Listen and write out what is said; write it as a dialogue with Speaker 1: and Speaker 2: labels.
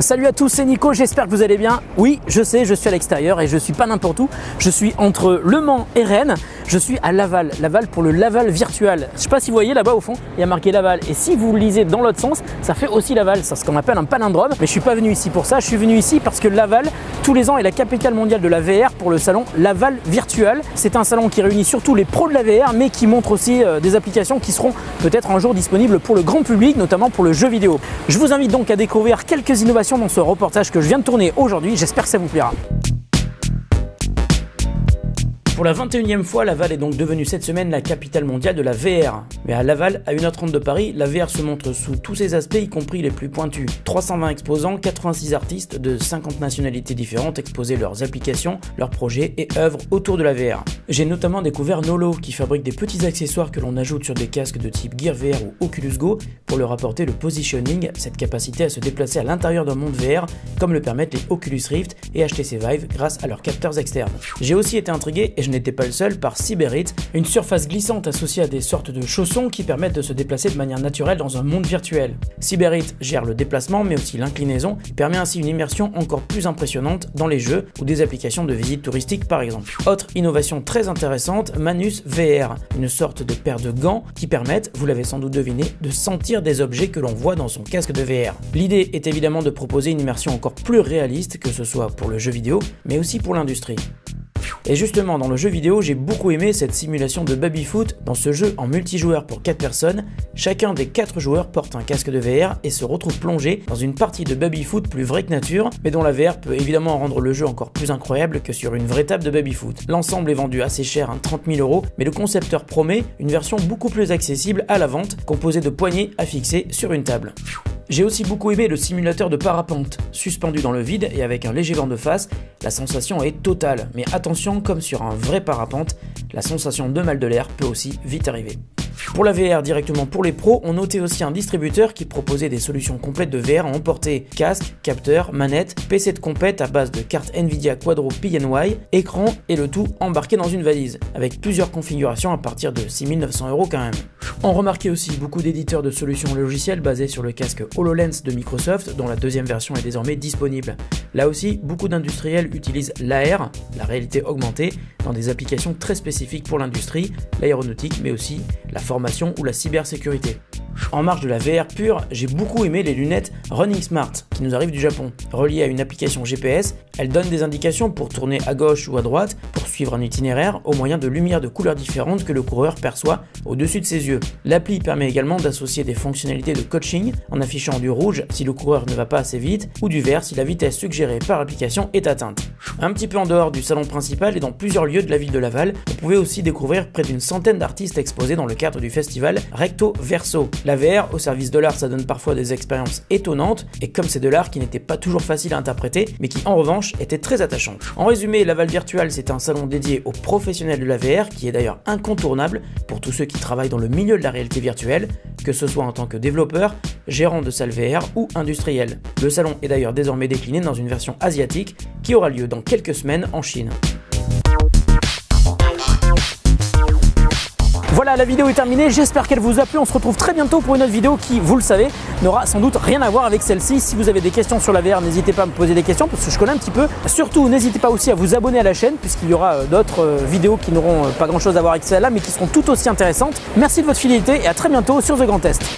Speaker 1: Salut à tous, c'est Nico, j'espère que vous allez bien. Oui, je sais, je suis à l'extérieur et je suis pas n'importe où. Je suis entre Le Mans et Rennes. Je suis à Laval, pour le Laval virtual. Je sais pas si vous voyez là-bas au fond, il y a marqué Laval. Et si vous le lisez dans l'autre sens, ça fait aussi Laval. C'est ce qu'on appelle un palindrome. Mais je suis pas venu ici pour ça. Je suis venu ici parce que Laval, tous les ans, est la capitale mondiale de la VR pour le salon Laval virtual. C'est un salon qui réunit surtout les pros de la VR, mais qui montre aussi des applications qui seront peut-être un jour disponibles pour le grand public, notamment pour le jeu vidéo. Je vous invite donc à découvrir quelques innovations dans ce reportage que je viens de tourner aujourd'hui. J'espère que ça vous plaira. Pour la 21e fois, Laval est donc devenue cette semaine la capitale mondiale de la VR. Mais à Laval, à 1h30 de Paris, la VR se montre sous tous ses aspects, y compris les plus pointus. 320 exposants, 86 artistes de 50 nationalités différentes exposaient leurs applications, leurs projets et œuvres autour de la VR. J'ai notamment découvert Nolo, qui fabrique des petits accessoires que l'on ajoute sur des casques de type Gear VR ou Oculus Go pour leur apporter le positioning, cette capacité à se déplacer à l'intérieur d'un monde VR, comme le permettent les Oculus Rift et HTC Vive grâce à leurs capteurs externes. J'ai aussi été intrigué, et je n'étais pas le seul, par Cyberit, une surface glissante associée à des sortes de chaussons qui permettent de se déplacer de manière naturelle dans un monde virtuel. Cyberit gère le déplacement mais aussi l'inclinaison, permet ainsi une immersion encore plus impressionnante dans les jeux ou des applications de visite touristique par exemple. Autre innovation très intéressante, Manus VR, une sorte de paire de gants qui permettent, vous l'avez sans doute deviné, de sentir des objets que l'on voit dans son casque de VR. L'idée est évidemment de proposer une immersion encore plus réaliste, que ce soit pour le jeu vidéo mais aussi pour l'industrie. Et justement, dans le jeu vidéo, j'ai beaucoup aimé cette simulation de baby-foot. Dans ce jeu en multijoueur pour 4 personnes, chacun des 4 joueurs porte un casque de VR et se retrouve plongé dans une partie de baby-foot plus vraie que nature, mais dont la VR peut évidemment rendre le jeu encore plus incroyable que sur une vraie table de baby-foot. L'ensemble est vendu assez cher, 30 000 €, mais le concepteur promet une version beaucoup plus accessible à la vente, composée de poignées à fixer sur une table. J'ai aussi beaucoup aimé le simulateur de parapente. Suspendu dans le vide et avec un léger vent de face, la sensation est totale. Mais attention, comme sur un vrai parapente, la sensation de mal de l'air peut aussi vite arriver. Pour la VR directement pour les pros, on notait aussi un distributeur qui proposait des solutions complètes de VR à emporter: casque, capteur, manette, PC de compète à base de carte Nvidia Quadro PNY, écran et le tout embarqué dans une valise, avec plusieurs configurations à partir de 6 900 € quand même. On remarquait aussi beaucoup d'éditeurs de solutions logicielles basés sur le casque HoloLens de Microsoft, dont la deuxième version est désormais disponible. Là aussi, beaucoup d'industriels utilisent l'AR, la réalité augmentée, dans des applications très spécifiques pour l'industrie, l'aéronautique, mais aussi la formation ou la cybersécurité. En marge de la VR pure, j'ai beaucoup aimé les lunettes Running Smart qui nous arrivent du Japon. Reliées à une application GPS, elles donnent des indications pour tourner à gauche ou à droite, pour suivre un itinéraire au moyen de lumières de couleurs différentes que le coureur perçoit au-dessus de ses yeux. L'appli permet également d'associer des fonctionnalités de coaching en affichant du rouge si le coureur ne va pas assez vite ou du vert si la vitesse suggérée par l'application est atteinte. Un petit peu en dehors du salon principal et dans plusieurs lieux de la ville de Laval, vous pouvez aussi découvrir près d'une centaine d'artistes exposés dans le cadre du festival Recto Verso. La VR au service de l'art, ça donne parfois des expériences étonnantes, et comme c'est de l'art qui n'était pas toujours facile à interpréter, mais qui en revanche était très attachant. En résumé, Laval Virtual, c'est un salon dédié aux professionnels de la VR, qui est d'ailleurs incontournable pour tous ceux qui travaillent dans le milieu de la réalité virtuelle, que ce soit en tant que développeur, gérant de salle VR ou industriel. Le salon est d'ailleurs désormais décliné dans une version asiatique qui aura lieu dans quelques semaines en Chine. Voilà, la vidéo est terminée, j'espère qu'elle vous a plu. On se retrouve très bientôt pour une autre vidéo qui, vous le savez, n'aura sans doute rien à voir avec celle-ci. Si vous avez des questions sur la VR, n'hésitez pas à me poser des questions parce que je connais un petit peu. Surtout, n'hésitez pas aussi à vous abonner à la chaîne puisqu'il y aura d'autres vidéos qui n'auront pas grand-chose à voir avec celle-là mais qui seront tout aussi intéressantes. Merci de votre fidélité et à très bientôt sur The Grand Test.